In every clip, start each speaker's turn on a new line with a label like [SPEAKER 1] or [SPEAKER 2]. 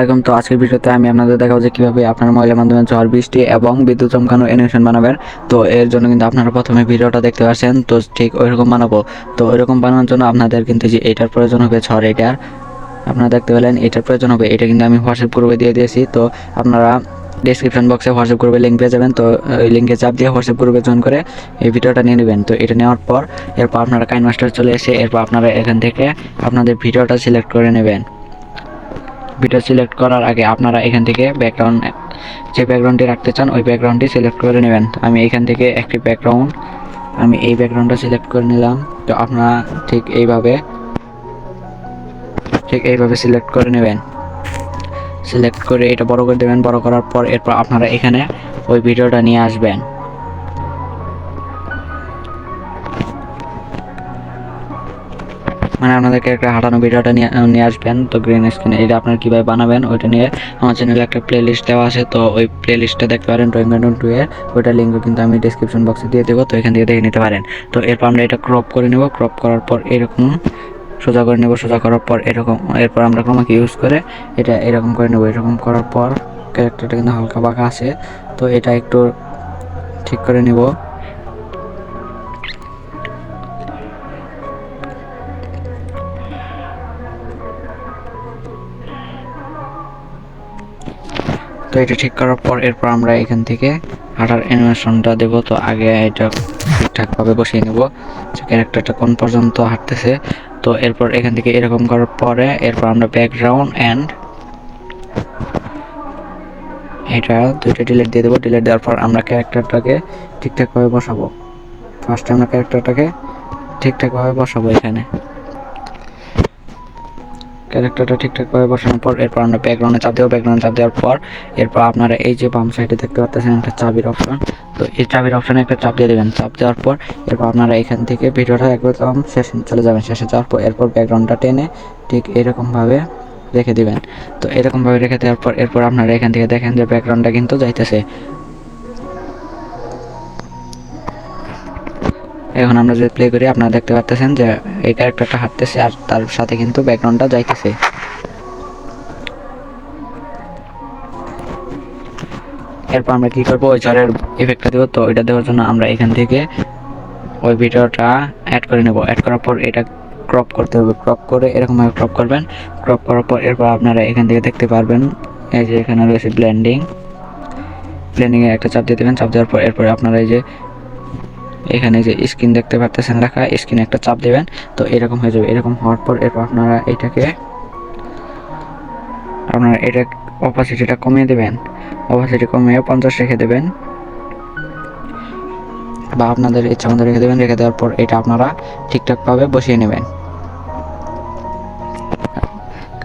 [SPEAKER 1] আলাইকুম। তো আজকের ভিডিওতে আমি আপনাদের দেখাবো যে কিভাবে আপনার মোবাইলের মাধ্যমে ঝড় বৃষ্টি এবং বিদ্যুৎ চমকানো অ্যানিমেশন বানাবেন। তো এর জন্য কিন্তু আপনারা প্রথমে ভিডিওটা দেখতে পাচ্ছেন, তো ঠিক ওইরকম বানাবো। তো ওইরকম বানানোর জন্য আপনাদের কিন্তু যে এটার প্রয়োজন হবে, ঝড় এটার আপনারা দেখতে পেলেন এটার প্রয়োজন হবে। এটা কিন্তু আমি হোয়াটসঅ্যাপ গ্রুপে দিয়ে দিয়েছি। তো আপনারা ডিসক্রিপশন বক্সে হোয়াটসঅ্যাপ গ্রুপে লিঙ্ক পেয়ে যাবেন। তো ওই লিঙ্কে চাপ দিয়ে হোয়াটসঅ্যাপ গ্রুপে জয়েন করে এই ভিডিওটা নিয়ে নেবেন। তো এটা নেওয়ার পর এরপর আপনারা কাইনমাস্টার চলে এসে এরপর আপনারা এখান থেকে আপনাদের ভিডিওটা সিলেক্ট করে নেবেন। ভিডিও সিলেক্ট করার আগে আপনারা এখান থেকে ব্যাকগ্রাউন্ড, যে ব্যাকগ্রাউন্ডটি রাখতে চান ওই ব্যাকগ্রাউন্ডটি সিলেক্ট করে নেবেন। আমি এখান থেকে একটি ব্যাকগ্রাউন্ড, আমি এই ব্যাকগ্রাউন্ডটা সিলেক্ট করে নিলাম। তো আপনারা ঠিক এইভাবে সিলেক্ট করে নেবেন। সিলেক্ট করে এটা বড় করে দেবেন। বড় করার পর এরপর আপনারা এখানে ওই ভিডিওটা নিয়ে আসবেন। মানে আপনাদেরকে একটা হাঁটানো ভিডিওটা নিয়ে আসবেন। তো গ্রিন স্ক্রিনে এটা আপনারা কীভাবে বানাবেন ওইটা নিয়ে আমার চ্যানেলে একটা প্লে লিস্ট দেওয়া আছে। তো ওই প্লে লিস্টটা দেখতে পারেন, ড্রয়িং গার্ডেন 2 এর ওইটার লিঙ্কও কিন্তু আমি ডিসক্রিপশন বক্সে দিয়ে দেবো। তো এখান থেকে দেখে নিতে পারেন। তো এরপর আমরা এটা ক্রপ করে নেব। ক্রপ করার পর এরকম সোজা করে নেব। সোজা করার পর এরকম, এরপর আমরা ক্রমাকে ইউজ করে এটা এরকম করে নেব। এরকম করার পর ক্যারেক্টারটা কিন্তু হালকা বাঁকা আছে, তো এটা একটু ঠিক করে নেব। তো এটা ঠিক করার পর এরপর আমরা এখান থেকে হাঁটার অ্যানিমেশনটা দেবো। তো আগে এটা ঠিকঠাকভাবে বসিয়ে নেব যে ক্যারেক্টারটা কোন পর্যন্ত হাঁটতেছে। তো এরপর এখান থেকে এরকম করার পরে এরপর আমরা ব্যাকগ্রাউন্ড অ্যান্ড এটা দুইটা ডিলিট দিয়ে দেবো। ডিলিট দেওয়ার পর আমরা ক্যারেক্টারটাকে ঠিকঠাকভাবে বসাবো। ফার্স্টে আমরা ক্যারেক্টারটাকে ঠিকঠাকভাবে বসাবো। এখানে ক্যারেক্টারটা ঠিকঠাকভাবে বসানোর পর এরপর আমরা ব্যাকগ্রাউন্ডে চাপ দেবো। ব্যাকগ্রাউন্ডে চাপ দেওয়ার পর এরপর আপনারা এই যে বাম সাইডে দেখতে পাচ্ছেন একটা চাবির অপশন, তো এই চাবির অপশানে একটা চাপ দিয়ে দেবেন। চাপ দেওয়ার পর এরপর আপনারা এখান থেকে ভিডিওটা একদম শেষে চলে যাবেন। শেষে যাওয়ার পর এরপর ব্যাকগ্রাউন্ডটা টেনে ঠিক এরকমভাবে রেখে দিবেন। তো এরকমভাবে রেখে দেওয়ার পর এরপর আপনারা এখান থেকে দেখেন যে ব্যাকগ্রাউন্ডটা কিন্তু যাইতেছে। এখন আমরা যদি প্লে করি আপনারা দেখতে পাচ্ছেন যে এই ক্যারেক্টারটা হাঁটতেছে আর তার সাথে কিন্তু ব্যাকগ্রাউন্ডটা যাইতেছে। এরপর আমরা কি করবো, ওই ঝড়ের ইফেক্টটা দেবো। তো এটা দেওয়ার জন্য আমরা এখান থেকে ওই ভিডিওটা অ্যাড করে নেব। অ্যাড করার পর এটা ক্রপ করতে হবে। ক্রপ করে এরকমভাবে ক্রপ করবেন। ক্রপ করার পর এরপর আপনারা এখান থেকে দেখতে পারবেন এই যে এখানে রয়েছে ব্লেন্ডিংয়ে একটা চাপ দিয়ে দেবেন। চাপ দেওয়ার পর এরপরে আপনারা এই যে এখানে যে স্ক্রিন দেখতে পাচ্ছেন লেখা, স্ক্রিনে একটা চাপ দেবেন। তো এরকম হয়ে যাবে। এরকম হওয়ার পর এরপর আপনারা এটা অপাসিটিটা কমিয়ে দেবেন। অপাসিটি কমিয়ে 50 রেখে দেবেন বা আপনাদের ইচ্ছা মতো রেখে দেবেন। রেখে দেওয়ার পর এটা আপনারা ঠিকঠাকভাবে বসিয়ে নেবেন।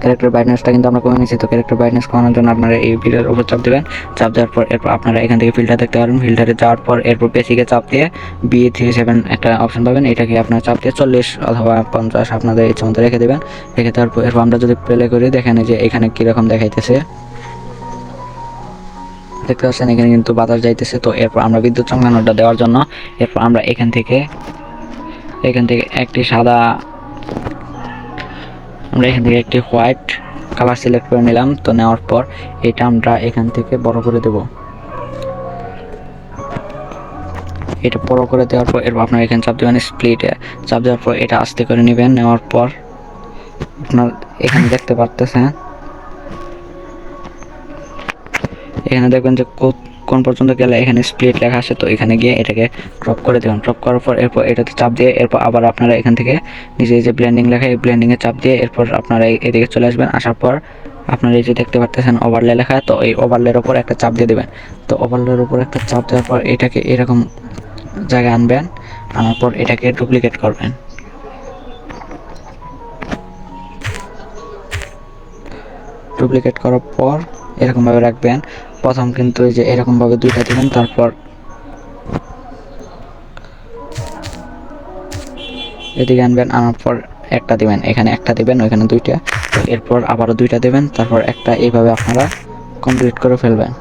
[SPEAKER 1] ক্যারেক্টার ব্রাইটনেসটা কিন্তু আমরা কমে নিয়েছি। তো ক্যারেক্টার ব্রাইটনেস কমানোর জন্য আপনারা এই ফিল্টারের উপর চাপ দেবেন। চাপ দেওয়ার পর এরপর আপনারা এখান থেকে ফিল্টার দেখতে পারেন। ফিল্টারে যাওয়ার পর এরপর বেসিকে চাপ দিয়ে B37 একটা অপশন পাবেন। এটাকে আপনারা চাপ দিয়ে 40 অথবা 50 আপনাদের ইচ্ছা মতো রেখে দেবেন। রেখে দেওয়ার পর এরপর আমরা যদি প্লে করি দেখেন যে এখানে কীরকম দেখাইতেছে, দেখতে পাচ্ছেন এখানে কিন্তু বাতাস যাইতেছে। তো এরপর আমরা বিদ্যুৎ চমকানোটা দেওয়ার জন্য এরপর আমরা এখান থেকে একটি হোয়াইট কালার সিলেক্ট করে নিলাম। তো নেওয়ার পর এটা আমরা এখান থেকে বড় করে দেব। এটা বড় করে দেওয়ার পর এরপর আপনারা এখানে চাপ দেবেন স্প্লিটে। চাপ দেওয়ার পর এটা আস্তে করে নেবেন। নেওয়ার পর আপনার এখানে দেখতে পারতেছেন, এখানে দেখবেন যে কোন পর্যন্ত গেলে এখানে স্প্লিট লেখা আছে। তো এখানে গিয়ে এটাকে ক্রপ করে দেবেন। ক্রপ করার পর এরপর এটাতে চাপ দিয়ে এরপর আবার আপনারা এখান থেকে নিচে যে ব্লেন্ডিং লেখা, এই ব্লেন্ডিংয়ে চাপ দিয়ে এরপর আপনারা এদিকে চলে আসবেন। আসার পর আপনারা এই যে দেখতে পাচ্ছেন ওভারলে লেখা, তো এই ওভারলের উপর একটা চাপ দিয়ে দেবেন। তো ওভারলের উপর একটা চাপ দেওয়ার পর এটাকে এরকম জায়গায় আনবেন। আনার পর এটাকে ডুপ্লিকেট করবেন। ডুপ্লিকেট করার পর এরকমভাবে রাখবেন। প্রথম কিন্তু এই যে এরকমভাবে দুইটা দিবেন, তারপর এদিকে আনবেন। আনার পর একটা দিবেন, এখানে একটা দিবেন, ওইখানে দুইটা। এরপর আবারও দুইটা দেবেন, তারপর একটা। এইভাবে আপনারা কমপ্লিট করে ফেলবেন।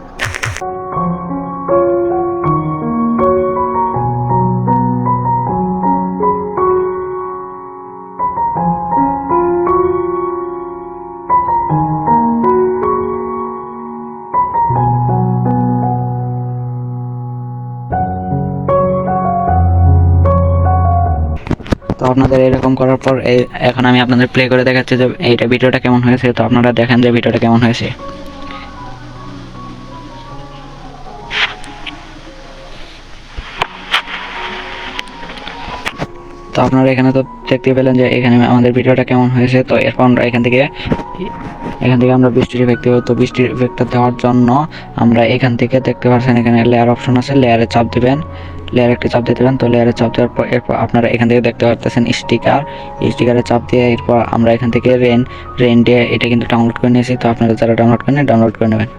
[SPEAKER 1] আপনাদের এরকম করার পর এখন আমি আপনাদের প্লে করে দেখাচ্ছি যে এইটা ভিডিওটা কেমন হয়েছে। তো আপনারা দেখেন যে ভিডিওটা কেমন হয়েছে। তো আপনারা এখানে তো দেখতে পেলেন যে এখানে আমাদের ভিডিওটা কেমন হয়েছে। তো এরপর আমরা এখান থেকে আমরা বৃষ্টির ইফেক্ট দেবো। তো বৃষ্টির ইফেক্টটা দেওয়ার জন্য আমরা এখান থেকে দেখতে পাচ্ছেন এখানে লেয়ার অপশন আছে, লেয়ারে চাপ দিবেন, লেয়ার একটা চাপ দিতে দেবেন। তো লেয়ারে চাপ দেওয়ার পর এরপর আপনারা এখান থেকে দেখতে পাচ্ছেন স্টিকারে চাপ দিয়ে এরপর আমরা এখান থেকে রেন দিয়ে এটা কিন্তু ডাউনলোড করে নিয়েছি। তো আপনারা যারা ডাউনলোড করেন ডাউনলোড করে নেবেন।